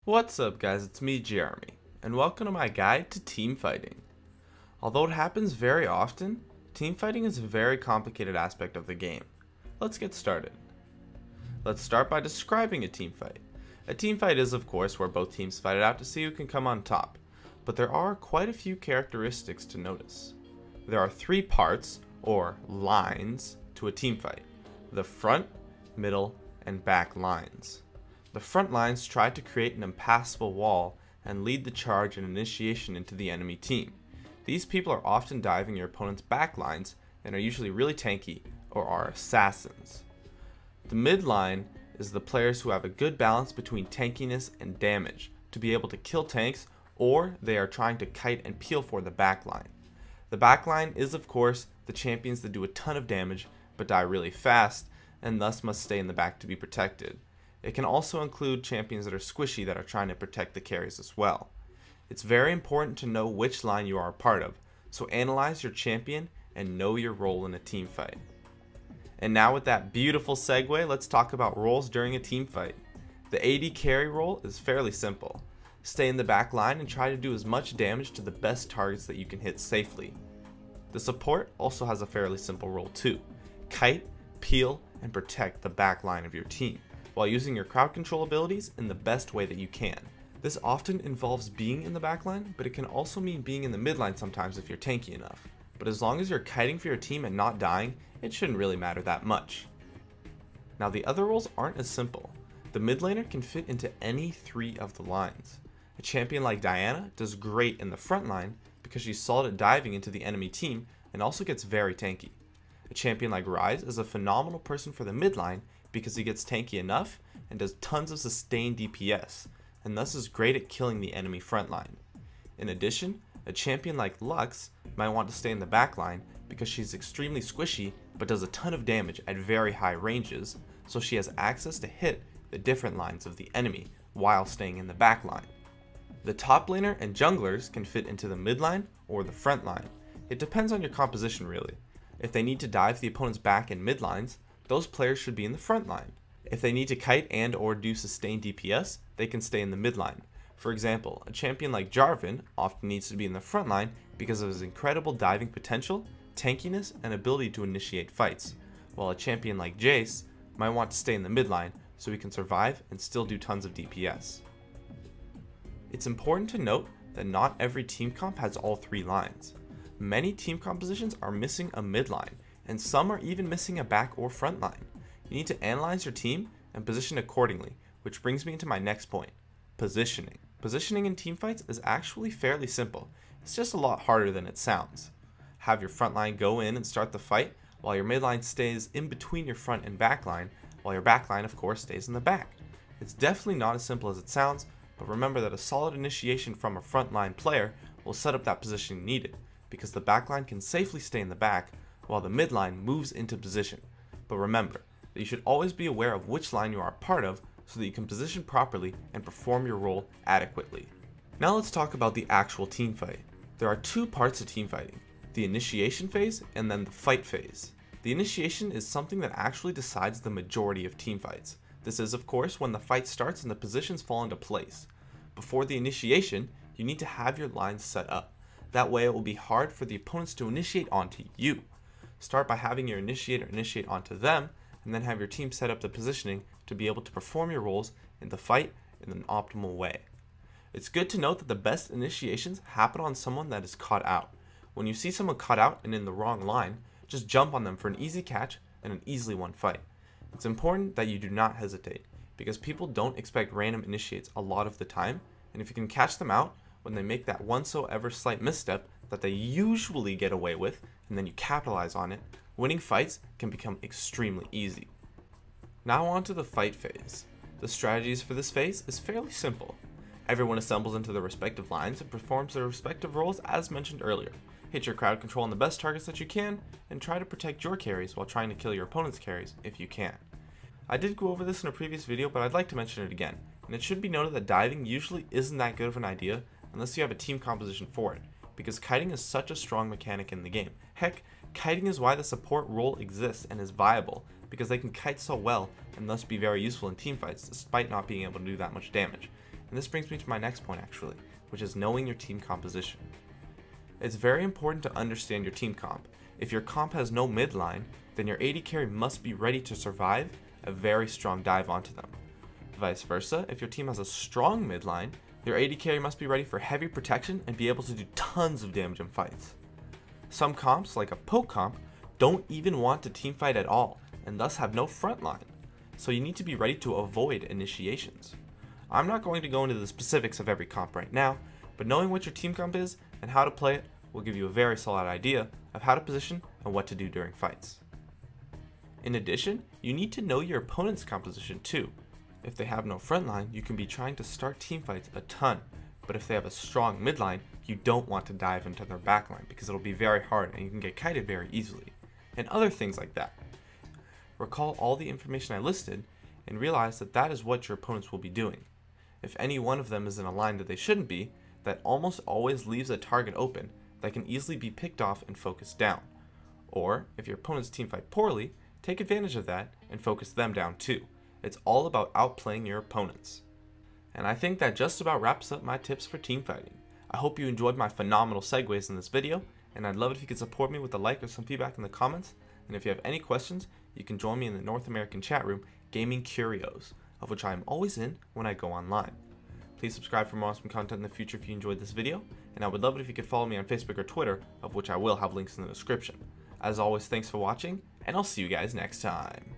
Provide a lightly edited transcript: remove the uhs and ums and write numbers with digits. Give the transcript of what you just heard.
What's up guys, it's me Jeremy, and welcome to my guide to team fighting. Although it happens very often, team fighting is a very complicated aspect of the game. Let's get started. Let's start by describing a team fight. A team fight is of course where both teams fight it out to see who can come on top, but there are quite a few characteristics to notice. There are three parts, or lines, to a team fight: the front, middle, and back lines. The front lines try to create an impassable wall and lead the charge and initiation into the enemy team. These people are often diving your opponent's back lines and are usually really tanky or are assassins. The mid line is the players who have a good balance between tankiness and damage to be able to kill tanks, or they are trying to kite and peel for the back line. The back line is of course the champions that do a ton of damage but die really fast and thus must stay in the back to be protected. It can also include champions that are squishy that are trying to protect the carries as well. It's very important to know which line you are a part of, so analyze your champion and know your role in a team fight. And now with that beautiful segue, let's talk about roles during a team fight. The AD carry role is fairly simple. Stay in the back line and try to do as much damage to the best targets that you can hit safely. The support also has a fairly simple role too. Kite, peel, and protect the back line of your team, while using your crowd control abilities in the best way that you can. This often involves being in the backline, but it can also mean being in the midline sometimes if you're tanky enough. But as long as you're kiting for your team and not dying, it shouldn't really matter that much. Now the other roles aren't as simple. The mid laner can fit into any three of the lines. A champion like Diana does great in the front line because she's solid at diving into the enemy team and also gets very tanky. A champion like Ryze is a phenomenal person for the mid line because he gets tanky enough and does tons of sustained DPS, and thus is great at killing the enemy front line. In addition, a champion like Lux might want to stay in the back line because she's extremely squishy but does a ton of damage at very high ranges, so she has access to hit the different lines of the enemy while staying in the back line. The top laner and junglers can fit into the mid line or the front line. It depends on your composition really. If they need to dive the opponent's back and mid lines, those players should be in the front line. If they need to kite and or do sustained DPS, they can stay in the mid line. For example, a champion like Jarvan often needs to be in the front line because of his incredible diving potential, tankiness, and ability to initiate fights, while a champion like Jace might want to stay in the mid line so he can survive and still do tons of DPS. It's important to note that not every team comp has all three lines. Many team compositions are missing a mid line, and some are even missing a back or front line. You need to analyze your team and position accordingly, which brings me into my next point: positioning. Positioning in team fights is actually fairly simple. It's just a lot harder than it sounds. Have your front line go in and start the fight, while your mid line stays in between your front and back line, while your back line of course stays in the back. It's definitely not as simple as it sounds, but remember that a solid initiation from a front line player will set up that position needed, because the back line can safely stay in the back while the mid line moves into position. But remember that you should always be aware of which line you are a part of so that you can position properly and perform your role adequately. Now let's talk about the actual team fight. There are two parts to team fighting: the initiation phase and then the fight phase. The initiation is something that actually decides the majority of team fights. This is of course when the fight starts and the positions fall into place. Before the initiation, you need to have your lines set up. That way it will be hard for the opponents to initiate onto you. Start by having your initiator initiate onto them, and then have your team set up the positioning to be able to perform your roles in the fight in an optimal way. It's good to note that the best initiations happen on someone that is caught out. When you see someone caught out and in the wrong line, just jump on them for an easy catch and an easily won fight. It's important that you do not hesitate, because people don't expect random initiates a lot of the time, and if you can catch them out when they make that whatsoever slight misstep that they usually get away with, and then you capitalize on it, winning fights can become extremely easy. Now on to the fight phase. The strategies for this phase is fairly simple. Everyone assembles into their respective lines and performs their respective roles as mentioned earlier. Hit your crowd control on the best targets that you can, and try to protect your carries while trying to kill your opponent's carries if you can. I did go over this in a previous video, but I'd like to mention it again, and it should be noted that diving usually isn't that good of an idea unless you have a team composition for it, because kiting is such a strong mechanic in the game. Heck, kiting is why the support role exists and is viable, because they can kite so well and thus be very useful in teamfights despite not being able to do that much damage. And this brings me to my next point actually, which is knowing your team composition. It's very important to understand your team comp. If your comp has no midline, then your AD carry must be ready to survive a very strong dive onto them. Vice versa, if your team has a strong midline, your AD carry must be ready for heavy protection and be able to do tons of damage in fights. Some comps, like a poke comp, don't even want to teamfight at all, and thus have no front line, so you need to be ready to avoid initiations. I'm not going to go into the specifics of every comp right now, but knowing what your team comp is and how to play it will give you a very solid idea of how to position and what to do during fights. In addition, you need to know your opponent's composition too. If they have no front line, you can be trying to start teamfights a ton, but if they have a strong midline, you don't want to dive into their backline because it'll be very hard and you can get kited very easily, and other things like that. Recall all the information I listed and realize that that is what your opponents will be doing. If any one of them is in a line that they shouldn't be, that almost always leaves a target open that can easily be picked off and focused down. Or, if your opponents teamfight poorly, take advantage of that and focus them down too. It's all about outplaying your opponents. And I think that just about wraps up my tips for teamfighting. I hope you enjoyed my phenomenal segues in this video, and I'd love it if you could support me with a like or some feedback in the comments. And if you have any questions, you can join me in the North American chat room, Gaming Curios, of which I am always in when I go online. Please subscribe for more awesome content in the future if you enjoyed this video, and I would love it if you could follow me on Facebook or Twitter, of which I will have links in the description. As always, thanks for watching, and I'll see you guys next time.